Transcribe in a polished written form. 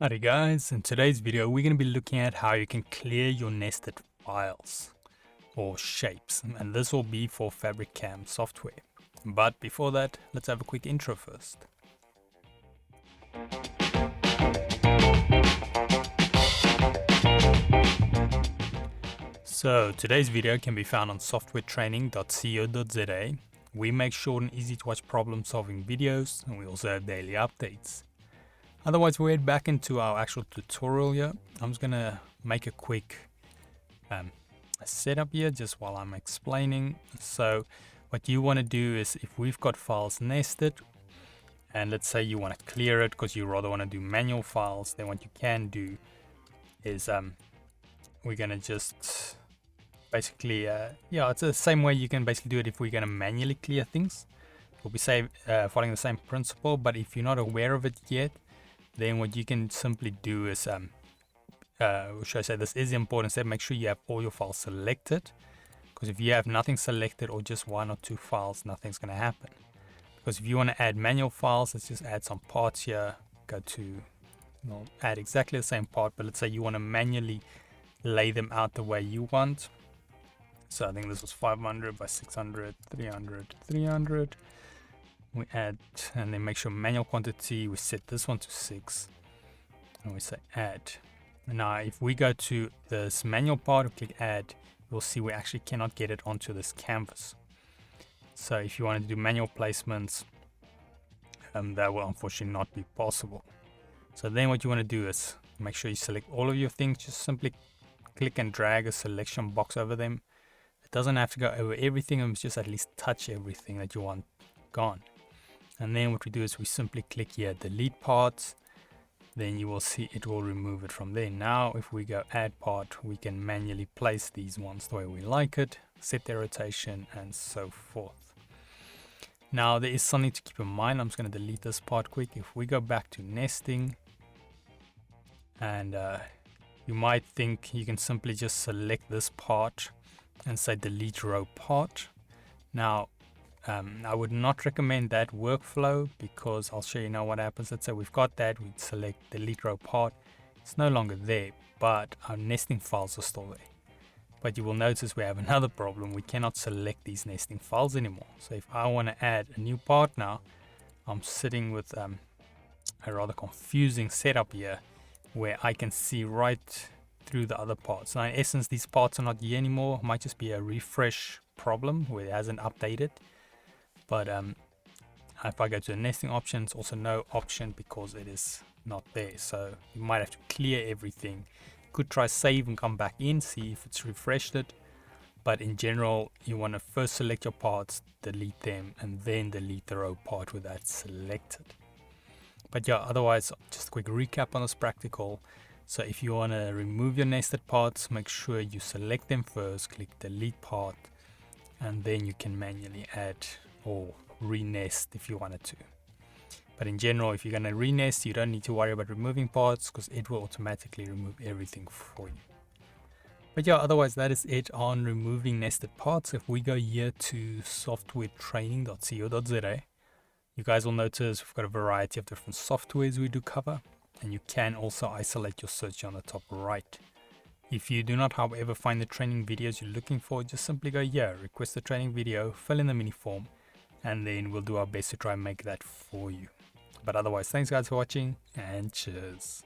Alright guys, in today's video we're going to be looking at how you can clear your nested files or shapes, and this will be for FabriCAM software. But before that, let's have a quick intro first. So today's video can be found on softwaretraining.co.za. We make short and easy to watch problem solving videos, and we also have daily updates. Otherwise, we'll head back into our actual tutorial here. I'm just gonna make a quick setup here just while I'm explaining. So what you want to do is, if we've got files nested and let's say you want to clear it because you rather want to do manual files, then what you can do is we're gonna just basically it's the same way you can basically do it if we're gonna manually clear things. We'll be following the same principle, but if you're not aware of it yet, then what you can simply do is, should I say, this is the important step, make sure you have all your files selected, because if you have nothing selected or just one or two files, nothing's going to happen. Because if you want to add manual files, let's just add some parts here, go to, add exactly the same part, but let's say you want to manually lay them out the way you want. So I think this was 500 by 600, 300, 300. We add, and then make sure manual quantity, we set this one to 6 and we say add. Now if we go to this manual part and click add, you'll see we actually cannot get it onto this canvas. So if you want to do manual placements, that will unfortunately not be possible. So then what you want to do is make sure you select all of your things. Just simply click and drag a selection box over them. It doesn't have to go over everything, it's just at least touch everything that you want gone. And then what we do is we simply click here, delete parts, then you will see it will remove it from there. Now if we go add part, we can manually place these ones the way we like it, set their rotation and so forth. Now there is something to keep in mind. I'm just going to delete this part quick. If we go back to nesting, and you might think you can simply just select this part and say delete row part. Now I would not recommend that workflow, because I'll show you now what happens. Let's say we've got that, we select delete row part, it's no longer there, but our nesting files are still there. But you will notice we have another problem. We cannot select these nesting files anymore. So if I want to add a new part now, I'm sitting with a rather confusing setup here where I can see right through the other parts. Now in essence, these parts are not here anymore. It might just be a refresh problem where it hasn't updated. But if I go to the nesting options, also no option because it is not there. So you might have to clear everything. You could try save and come back in, see if it's refreshed it. But in general, you want to first select your parts, delete them, and then delete the row part with that selected. But yeah, otherwise, just a quick recap on this practical. So if you want to remove your nested parts, make sure you select them first, click delete part, and then you can manually add or re-nest if you wanted to. But in general, if you're going to re-nest, you don't need to worry about removing parts because it will automatically remove everything for you. But yeah, otherwise that is it on removing nested parts. If we go here to softwaretraining.co.za, you guys will notice we've got a variety of different softwares we do cover, and you can also isolate your search on the top right. If you do not, however, find the training videos you're looking for, just simply go here, request the training video, fill in the mini form, and then we'll do our best to try and make that for you. But otherwise, thanks guys for watching, and cheers.